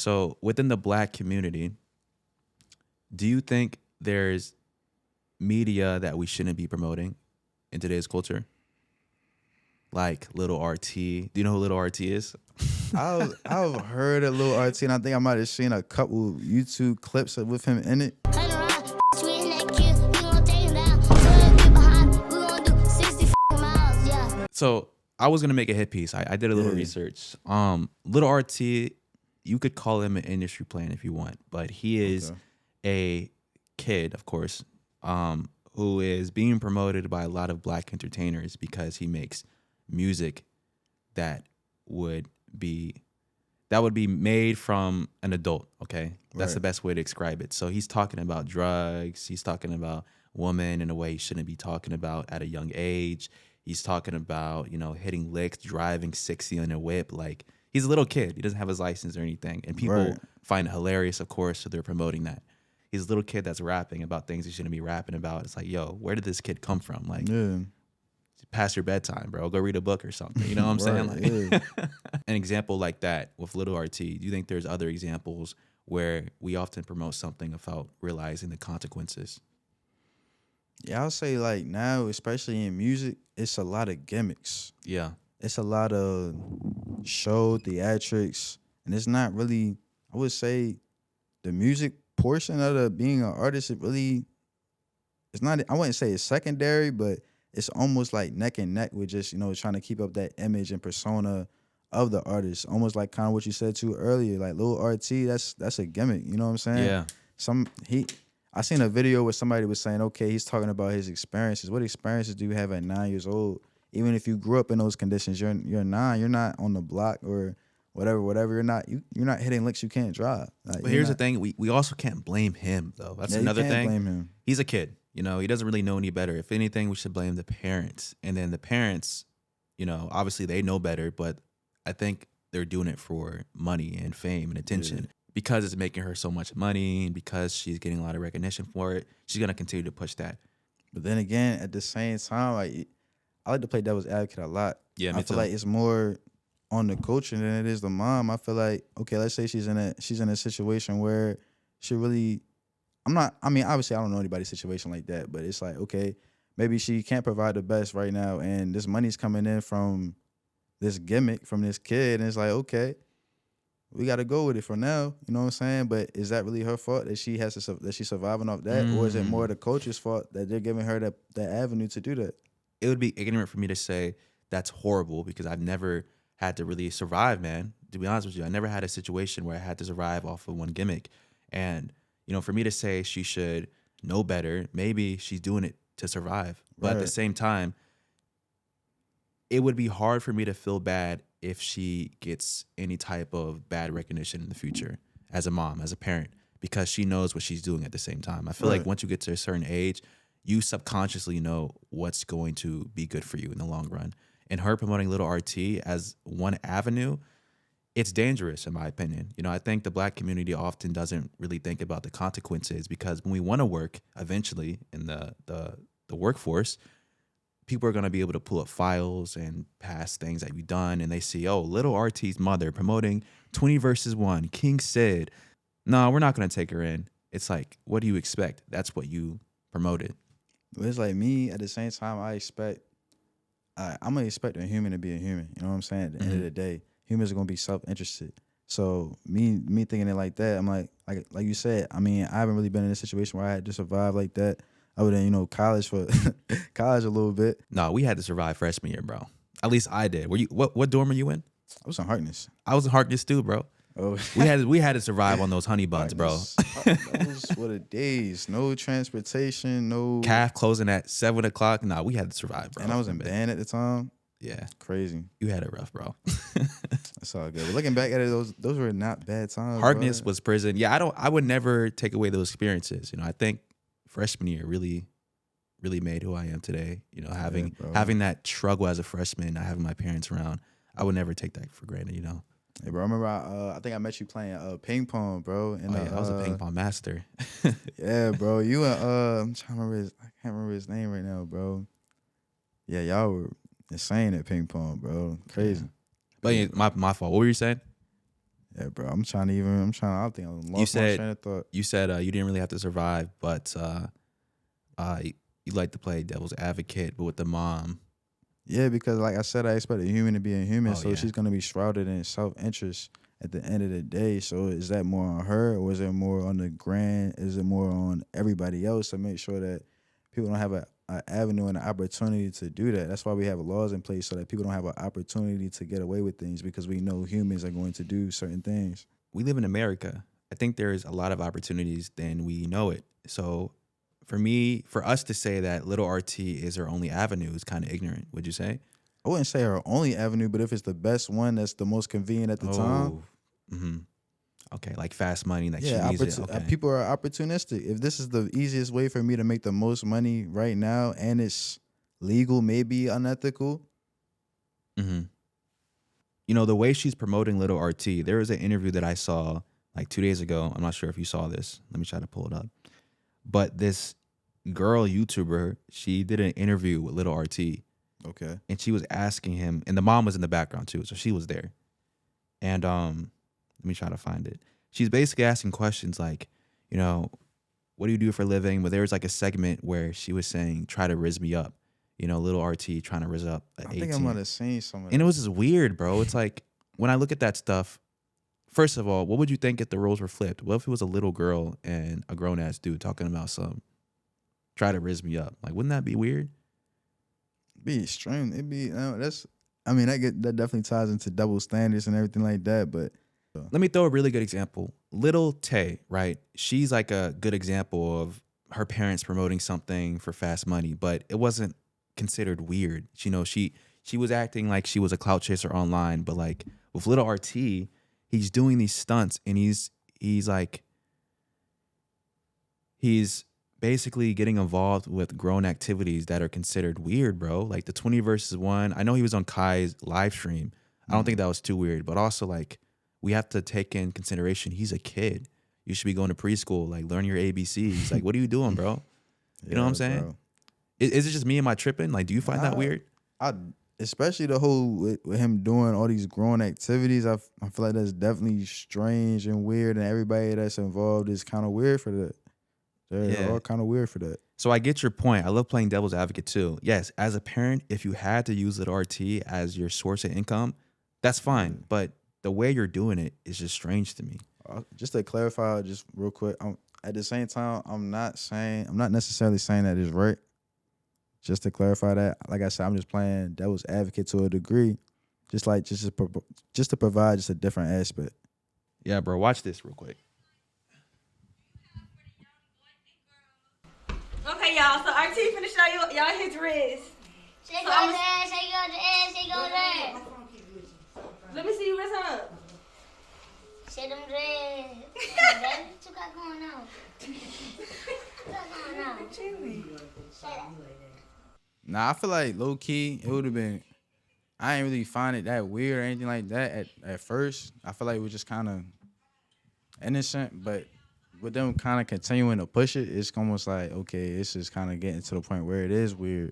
So within the black community, do you think there's media that we shouldn't be promoting in today's culture? Like Little RT. Do you know who Little RT is? I've heard of Lil RT, and I think I might have seen a couple YouTube clips with him in it. So I was gonna make a hit piece. I did a little research. Little RT, you could call him an industry plant if you want, but he is a kid, of course, who is being promoted by a lot of black entertainers because he makes music that would be made from an adult. Okay, that's the best way to describe it. So he's talking about drugs. He's talking about women in a way he shouldn't be talking about at a young age. He's talking about, hitting licks, driving 60 in a whip. Like, he's a little kid. He doesn't have his license or anything. And people find it hilarious, of course, so they're promoting that. He's a little kid that's rapping about things he shouldn't be rapping about. It's like, yo, where did this kid come from? Like, past your bedtime, bro. Go read a book or something. You know what I'm saying? Like, an example like that with Little RT, do you think there's other examples where we often promote something without realizing the consequences? Yeah, I'll say like now, especially in music, it's a lot of gimmicks. Yeah. It's a lot of show theatrics, and it's not really, I would say, the music portion of the being an artist, it's not, I wouldn't say it's secondary, but it's almost like neck and neck with just, trying to keep up that image and persona of the artist. Almost like kind of what you said too earlier, like Lil RT, that's a gimmick, you know what I'm saying? Yeah. I seen a video where somebody was saying, okay, he's talking about his experiences. What experiences do you have at 9 years old? Even if you grew up in those conditions, you're 9. You're not on the block or whatever. You're not hitting licks you can't drive. Like, but here's the thing: we also can't blame him though. That's another thing. Blame him. He's a kid. He doesn't really know any better. If anything, we should blame the parents. And then the parents, obviously they know better, but I think they're doing it for money and fame and attention. Yeah. Because it's making her so much money and because she's getting a lot of recognition for it, she's going to continue to push that. But then again, at the same time, I like to play devil's advocate a lot. Yeah, I feel like it's more on the culture than it is the mom. I feel like, okay, let's say she's in a situation where she really, obviously I don't know anybody's situation like that, but it's like, okay, maybe she can't provide the best right now and this money's coming in from this gimmick, from this kid, and it's like, okay, we got to go with it for now, you know what I'm saying? But is that really her fault that she's surviving off that, or is it more the coach's fault that they're giving her that avenue to do that? It would be ignorant for me to say that's horrible because I've never had to really survive, man. To be honest with you, I never had a situation where I had to survive off of one gimmick, and for me to say she should know better, maybe she's doing it to survive, but at the same time, it would be hard for me to feel bad if she gets any type of bad recognition in the future as a mom, as a parent, because she knows what she's doing at the same time. I feel like once you get to a certain age, you subconsciously know what's going to be good for you in the long run. And her promoting Little RT as one avenue, it's dangerous in my opinion. I think the black community often doesn't really think about the consequences because when we want to work eventually in the workforce, people are going to be able to pull up files and past things that you've done, and they see, oh, Little RT's mother promoting 20 versus 1, King Sid. No, we're not going to take her in. It's like, what do you expect? That's what you promoted. But it's like me, at the same time, I'm going to expect a human to be a human. You know what I'm saying? At the end of the day, humans are going to be self-interested. So me thinking it like that, I'm like you said, I haven't really been in a situation where I had to survive like that. Other than, college college a little bit. No, we had to survive freshman year, bro. At least I did. Were you? What dorm are you in? I was in Harkness. I was in Harkness too, bro. Oh, we had to survive on those honey buns, bro. Those were the days. No transportation, no. CAF closing at 7:00. Nah, we had to survive, bro. And I was in band at the time. Yeah, crazy. You had it rough, bro. That's all good. But looking back at it, those were not bad times. Harkness was prison. Yeah, I would never take away those experiences. I think freshman year really made who I am today. Having that struggle as a freshman, not having my parents around, I would never take that for granted. Hey, bro, I remember I think I met you playing ping pong, bro. And, I was a ping pong master. Yeah, bro. You and I'm trying to remember I can't remember his name right now, bro. Yeah, y'all were insane at ping pong, bro. Crazy. But yeah, my fault. What were you saying? Yeah, bro. I think I lost You my said train of thought. you said you didn't really have to survive, but you like to play devil's advocate, but with the mom. Yeah, because like I said, I expect a human to be a human, Oh so yeah. she's gonna be shrouded in self-interest at the end of the day. So is that more on her, or is it more on the grand? Is it more on everybody else to make sure that people don't have a avenue and an opportunity to do that? That's why we have laws in place so that people don't have an opportunity to get away with things because we know humans are going to do certain things. We live in America. I think there's a lot of opportunities than we know it. So for us to say that little RT is her only avenue is kind of ignorant, would you say? I wouldn't say her only avenue, but if it's the best one that's the most convenient at the time, Oh, hmm. Okay, like fast money, like she yeah, needs it. Okay. people are opportunistic. If this is the easiest way for me to make the most money right now and it's legal, maybe unethical. Hmm. You know, the way she's promoting Little RT, there was an interview that I saw like 2 days ago. I'm not sure if you saw this. Let me try to pull it up. But this girl YouTuber, she did an interview with Little RT Okay. and she was asking him, and the mom was in the background too, so she was there. And let me try to find it. She's basically asking questions like, you know, what do you do for a living? But there was like a segment where she was saying, try to rizz me up. You know, Little RT trying to rizz up at I think 18. I might have seen some of And it that. was just weird, bro. It's like when I look at that stuff, first of all, what would you think if the roles were flipped? What if it was a little girl and a grown ass dude talking about some try to rizz me up? Like, wouldn't that be weird? Be extreme. It'd be that's. I mean, that definitely ties into double standards and everything like that. But Let me throw a really good example. Little Tay, right? She's like a good example of her parents promoting something for fast money, but it wasn't considered weird. You know, she was acting like she was a clout chaser online, but like with Little RT, he's doing these stunts and he's like he's basically getting involved with grown activities that are considered weird, bro. Like the 20 versus 1. I know he was on Kai's live stream. I don't think that was too weird, but also like we have to take in consideration he's a kid. You should be going to preschool, like learn your ABCs. Like, what are you doing, bro? You know what I'm saying? bro. Is it just me? Am I tripping? Like, do you find that Nah, weird? I especially the whole with him doing all these grown activities. I feel like that's definitely strange and weird, and everybody that's involved is kind of weird for that. They're Yeah. all kind of weird for that. So I get your point. I love playing devil's advocate too. Yes, as a parent, if you had to use Little RT as your source of income, that's fine. But the way you're doing it is just strange to me. Just to clarify, just real quick, at the same time, I'm not necessarily saying that is right. Just to clarify that, like I said, I'm just playing devil's advocate to a degree, just to provide just a different aspect. Yeah, bro. Watch this real quick. Okay, y'all. So RT finna show y'all his wrist. Shake So on I'ma- the ass, shake on the ass, shake on the ass. Let me see your wrist up. Shake them dreads. Yeah, baby, what you got going on? What got going on? Shut up. Nah, I feel like low key, it would have been. I ain't really find it that weird or anything like that at first. I feel like it was just kind of innocent, but with them kind of continuing to push it, it's almost like okay, it's just kind of getting to the point where it is weird.